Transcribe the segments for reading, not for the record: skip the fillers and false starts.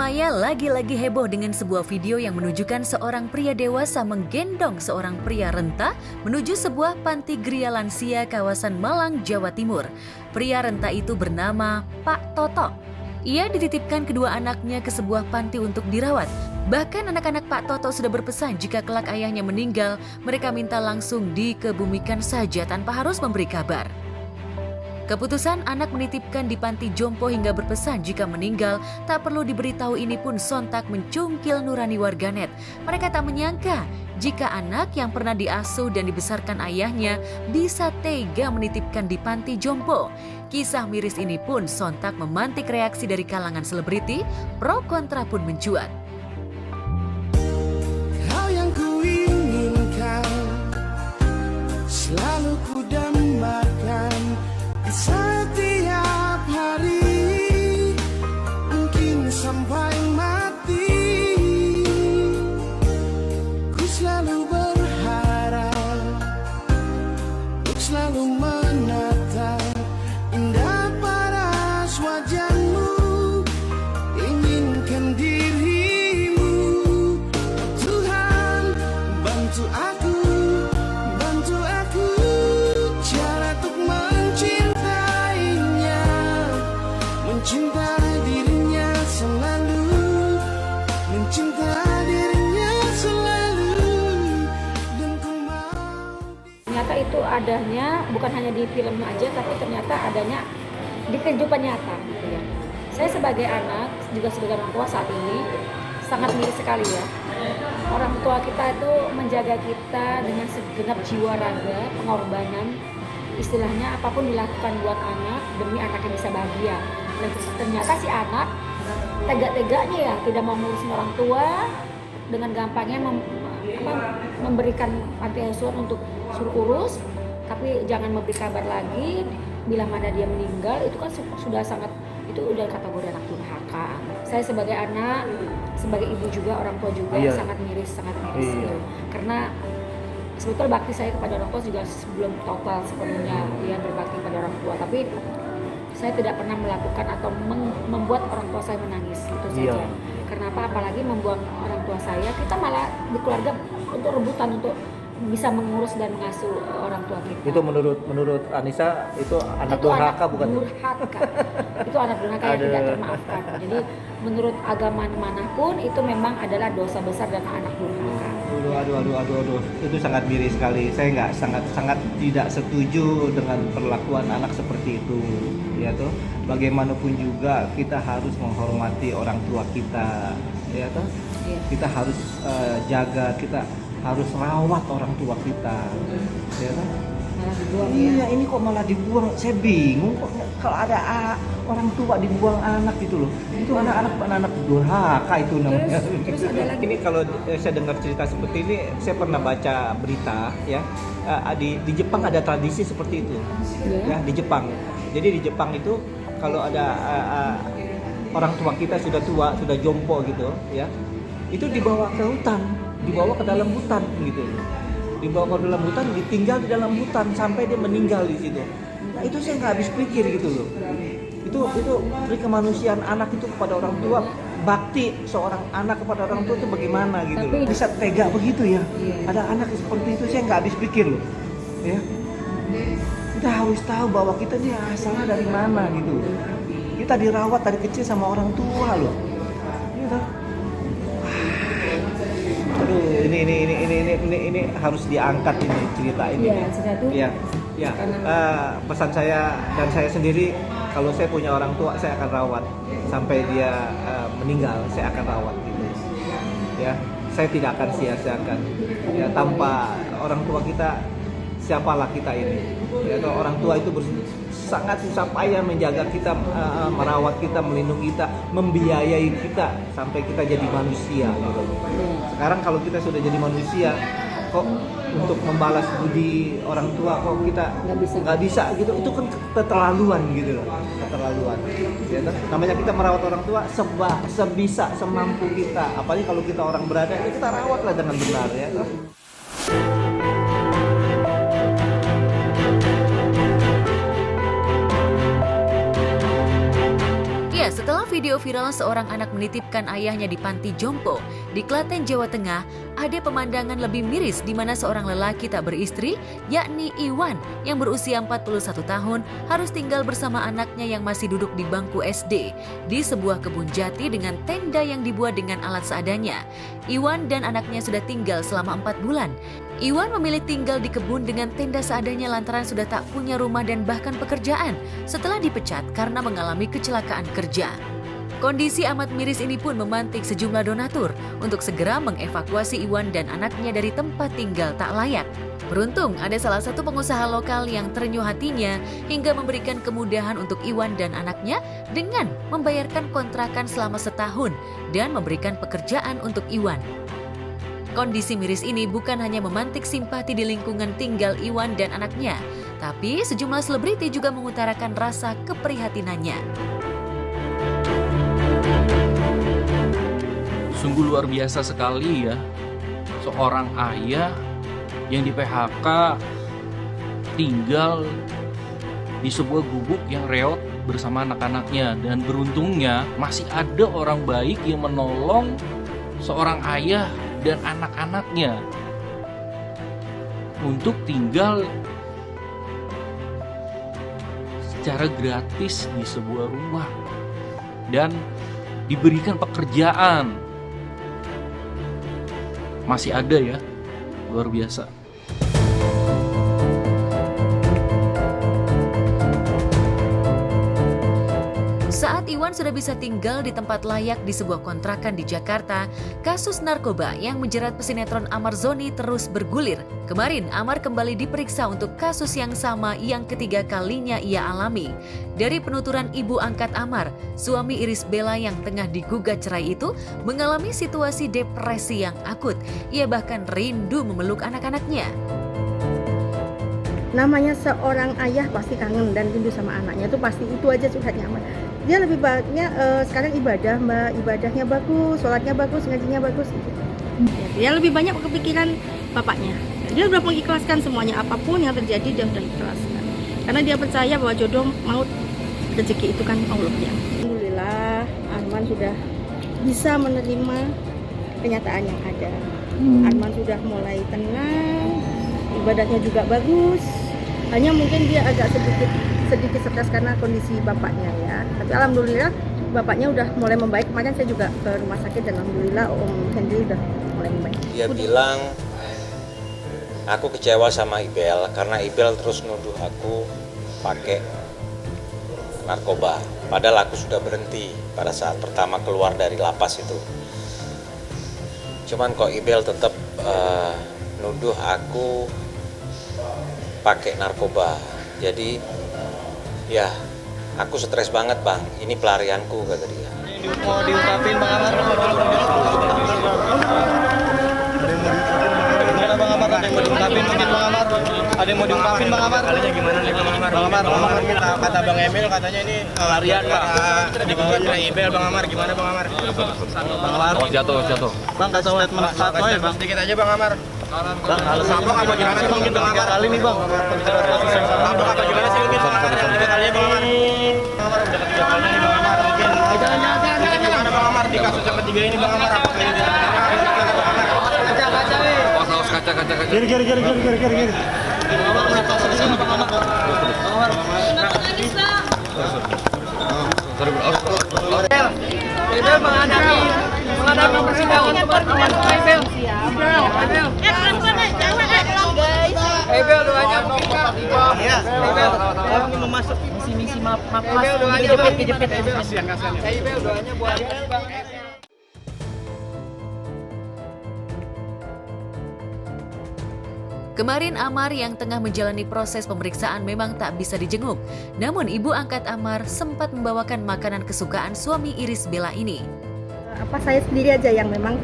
Dunia maya lagi-lagi heboh dengan sebuah video yang menunjukkan seorang pria dewasa menggendong seorang pria renta menuju sebuah panti gria lansia kawasan Malang, Jawa Timur. Pria renta itu bernama Pak Toto. Ia dititipkan kedua anaknya ke sebuah panti untuk dirawat. Bahkan anak-anak Pak Toto sudah berpesan jika kelak ayahnya meninggal, mereka minta langsung dikebumikan saja tanpa harus memberi kabar. Keputusan anak menitipkan di panti jompo hingga berpesan jika meninggal tak perlu diberitahu ini pun sontak mencungkil nurani warganet. Mereka tak menyangka jika anak yang pernah diasuh dan dibesarkan ayahnya bisa tega menitipkan di panti jompo. Kisah miris ini pun sontak memantik reaksi dari kalangan selebriti, pro kontra pun mencuat. Kau yang kuinginkan selalu ku dambakan setiap hari, mungkin sampai mati. Ku selalu berharap, ku selalu menatap indah paras wajahmu, inginkan dirimu. Tuhan, bantu aku cara untuk mencinta dirinya selalu, mencinta dirinya selalu, dan ku mau. Ternyata itu adanya bukan hanya di film aja, tapi ternyata adanya di kehidupan nyata. Gitu ya. Saya sebagai anak, juga sebagai orang tua saat ini, sangat miris sekali ya. Orang tua kita itu menjaga kita dengan segenap jiwa raga, pengorbanan, istilahnya apapun dilakukan buat anak demi anaknya bisa bahagia. Dan ternyata si anak tega-teganya ya tidak mau ngurusin orang tua, dengan gampangnya memberikan panti asuhan untuk suruh urus, tapi jangan memberi kabar lagi bila mana dia meninggal. Itu kan sudah sangat, itu udah kategori anak durhaka. Saya sebagai anak, sebagai ibu juga, orang tua juga sangat miris gitu. Karena sebetulnya bakti saya kepada orang tua juga belum total sepenuhnya ya berbakti pada orang tua, tapi saya tidak pernah melakukan atau membuat orang tua saya menangis itu saja. Karena apa? Apalagi membuang orang tua saya, kita malah di keluarga untuk rebutan untuk bisa mengurus dan mengasuh orang tua kita. Itu menurut Anissa itu anak durhaka bukan? Durhaka. Itu anak durhaka yang tidak termaafkan. Jadi menurut agama manapun itu memang adalah dosa besar dan anak durhaka. Aduh. Itu sangat miris sekali. Saya sangat tidak setuju dengan perlakuan anak seperti itu. Ya toh. Bagaimanapun juga kita harus menghormati orang tua kita. Ya toh. Iya. Kita harus jaga, kita harus rawat orang tua kita, ya kan? Malah dibuang. Iya, ini kok malah dibuang. Saya bingung kok kalau ada orang tua dibuang anak gitu loh. Itu anak durhaka itu namanya. Terus ada lagi. Ini kalau saya dengar cerita seperti ini, saya pernah baca berita ya. Di Jepang ada tradisi seperti itu. Ya, di Jepang. Jadi di Jepang itu kalau ada orang tua kita sudah tua, sudah jompo gitu, ya. Itu dibawa ke hutan. Dibawa ke dalam hutan gitu, dibawa ke dalam hutan, ditinggal di dalam hutan sampai dia meninggal di situ. Nah itu saya nggak habis pikir gitu loh. Itu dari kemanusiaan anak itu kepada orang tua, bakti seorang anak kepada orang tua itu bagaimana gitu loh. Bisa tega begitu ya. Ada anak seperti itu saya nggak habis pikir loh. Ya, kita harus tahu bahwa kita ini asalnya dari mana gitu. Kita dirawat dari kecil sama orang tua loh. Gitu. Aduh, ini harus diangkat ini cerita ini. Iya. Pesan saya dan saya sendiri, kalau saya punya orang tua saya akan rawat sampai dia meninggal, saya akan rawat gitu. Ya, saya tidak akan sia-siakan. Ya, tanpa orang tua kita siapalah kita ini. Ya, orang tua itu sangat susah payah menjaga kita, merawat kita, melindungi kita, membiayai kita sampai kita jadi manusia gitu. Sekarang kalau kita sudah jadi manusia, kok untuk membalas budi orang tua kok kita nggak bisa gitu, itu kan keterlaluan gitu loh, keterlaluan. Ya, namanya kita merawat orang tua sebisa semampu kita, apalagi kalau kita orang berada, ya kita rawatlah dengan benar ya. video viral seorang anak menitipkan ayahnya di panti jompo di Klaten, Jawa Tengah, ada pemandangan lebih miris di mana seorang lelaki tak beristri, yakni Iwan yang berusia 41 tahun harus tinggal bersama anaknya yang masih duduk di bangku SD di sebuah kebun jati dengan tenda yang dibuat dengan alat seadanya. Iwan dan anaknya sudah tinggal selama 4 bulan. Iwan memilih tinggal di kebun dengan tenda seadanya lantaran sudah tak punya rumah dan bahkan pekerjaan setelah dipecat karena mengalami kecelakaan kerja. Kondisi amat miris ini pun memantik sejumlah donatur untuk segera mengevakuasi Iwan dan anaknya dari tempat tinggal tak layak. Beruntung ada salah satu pengusaha lokal yang terenyuh hatinya hingga memberikan kemudahan untuk Iwan dan anaknya dengan membayarkan kontrakan selama setahun dan memberikan pekerjaan untuk Iwan. Kondisi miris ini bukan hanya memantik simpati di lingkungan tinggal Iwan dan anaknya, tapi sejumlah selebriti juga mengutarakan rasa keprihatinannya. Sungguh luar biasa sekali ya, seorang ayah yang di PHK tinggal di sebuah gubuk yang reot bersama anak-anaknya, dan beruntungnya masih ada orang baik yang menolong seorang ayah dan anak-anaknya untuk tinggal secara gratis di sebuah rumah dan diberikan pekerjaan. Masih ada ya, luar biasa. Saat Iwan sudah bisa tinggal di tempat layak di sebuah kontrakan di Jakarta, kasus narkoba yang menjerat pesinetron Amar Zoni terus bergulir. Kemarin, Amar kembali diperiksa untuk kasus yang sama yang ketiga kalinya ia alami. Dari penuturan ibu angkat Amar, suami Iris Bella yang tengah digugat cerai itu mengalami situasi depresi yang akut. Ia bahkan rindu memeluk anak-anaknya. Namanya seorang ayah pasti kangen dan rindu sama anaknya, itu pasti, itu aja curhatnya Amar. Dia lebih banyak sekarang ibadah, Mbak, ibadahnya bagus, sholatnya bagus, ngajinya bagus gitu. Dia lebih banyak kepikiran bapaknya. Dia udah mengikhlaskan semuanya, apapun yang terjadi dia udah ikhlaskan. Karena dia percaya bahwa jodoh maut rezeki itu kan Allah ya. Alhamdulillah Arman sudah bisa menerima kenyataan yang ada. Arman sudah mulai tenang, ibadahnya juga bagus. Hanya mungkin dia agak sedikit stres karena kondisi bapaknya ya. Tapi alhamdulillah bapaknya udah mulai membaik. Kemarin saya juga ke rumah sakit dan alhamdulillah Om Henry udah mulai membaik. Dia bilang, aku kecewa sama Ibel karena Ibel terus nuduh aku pakai narkoba. Padahal aku sudah berhenti pada saat pertama keluar dari lapas itu. Cuman kok Ibel tetap nuduh aku pakai narkoba. Jadi ya aku stres banget bang, ini pelarianku kata dia. Mau diungkapin Bang Amar? Gimana Bang Amar? Ada yang mau diungkapin mungkin Bang Amar? Ada yang mau diungkapin Bang Amar? Kalinya gimana nih Bang Amar? Bang Amar kata Bang Emil katanya ini pelarian Bang. Digugat oleh Ibel Bang Amar, gimana Bang Amar? Bang Amar. Jatuh. Bang kasih statement satu ya Bang. Sedikit aja Bang Amar. Bang, kalau sabok apa gimana sih mungkin Bang Amar? Kali nih Bang. Sabok apa gimana sih mungkin Bang Amar? Tiga kali Bang Amar. Bang Amar udah ketiga kali nih Bang Amar. Mungkin gimana Bang Amar di kasus yang ketiga ini Bang Amar? Apakah ini kaca nih? Pas kaca. Giri. Bang Amar udah kasus ini Bang Amar. Bang Amar. Ibel menghadapi persidangan kemarin Ibel. Ibel doanya Ibel memasuk misi Ibel doanya kejepit Ibel doanya buat Bang. Kemarin Amar yang tengah menjalani proses pemeriksaan memang tak bisa dijenguk. Namun ibu angkat Amar sempat membawakan makanan kesukaan suami Iris Bella ini. Saya sendiri aja yang memang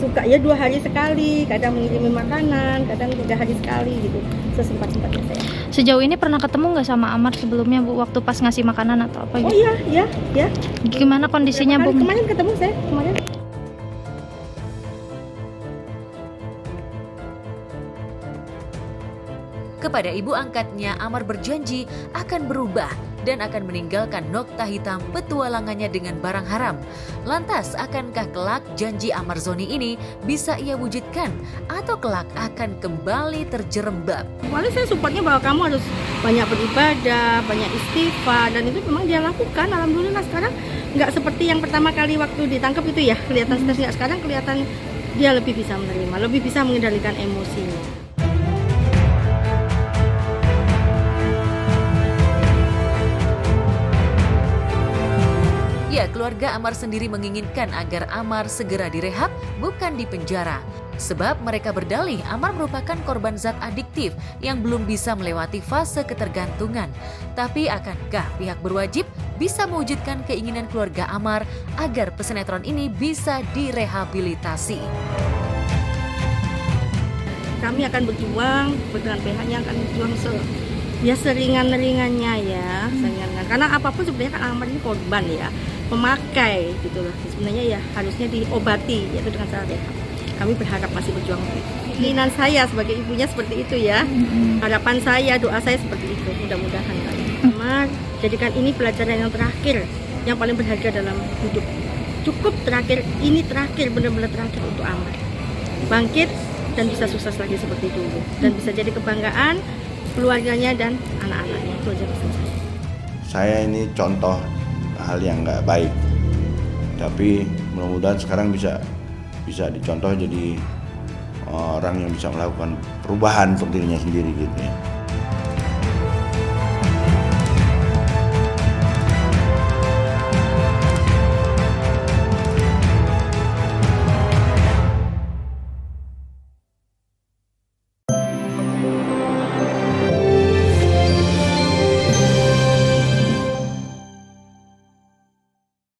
suka ya 2 hari sekali, kadang mengirimi makanan, kadang 3 hari sekali gitu, sesempat-sempatnya saya. Sejauh ini pernah ketemu nggak sama Amar sebelumnya Bu, waktu pas ngasih makanan atau apa gitu? Oh iya. Gimana kondisinya Bu? Kemarin ketemu saya, kemarin. Kepada ibu angkatnya, Amar berjanji akan berubah dan akan meninggalkan nokta hitam petualangannya dengan barang haram. Lantas, akankah kelak janji Amar Zoni ini bisa ia wujudkan atau kelak akan kembali terjerembab? Wali saya supportnya bahwa kamu harus banyak beribadah, banyak istighfar, dan itu memang dia lakukan. Alhamdulillah sekarang nggak seperti yang pertama kali waktu ditangkap itu ya, kelihatan stresnya. Sekarang kelihatan dia lebih bisa menerima, lebih bisa mengendalikan emosinya. Ya, keluarga Amar sendiri menginginkan agar Amar segera direhab, bukan dipenjara. Sebab mereka berdalih Amar merupakan korban zat adiktif yang belum bisa melewati fase ketergantungan. Tapi akankah pihak berwajib bisa mewujudkan keinginan keluarga Amar agar pesinetron ini bisa direhabilitasi? Kami akan berjuang, dengan pihaknya akan berjuang seringan-ringannya ya, seringan. Karena apapun sebenarnya kan Amar ini korban ya, pemakai gitu loh. Sebenarnya ya harusnya diobati yaitu dengan cara rehab. Kami berharap masih berjuang. Keinginan saya sebagai ibunya seperti itu ya. Harapan saya, doa saya seperti itu. Mudah-mudahan Amar jadikan ini pelajaran yang terakhir, yang paling berharga dalam hidup. Cukup terakhir, ini terakhir, benar-benar terakhir untuk Amar. Bangkit dan bisa sukses lagi seperti dulu. Dan bisa jadi kebanggaan keluarganya dan anak-anaknya. Itu aja pesan saya. Saya ini contoh hal yang nggak baik, tapi mudah-mudahan sekarang bisa dicontoh jadi orang yang bisa melakukan perubahan untuk dirinya sendiri gitu ya.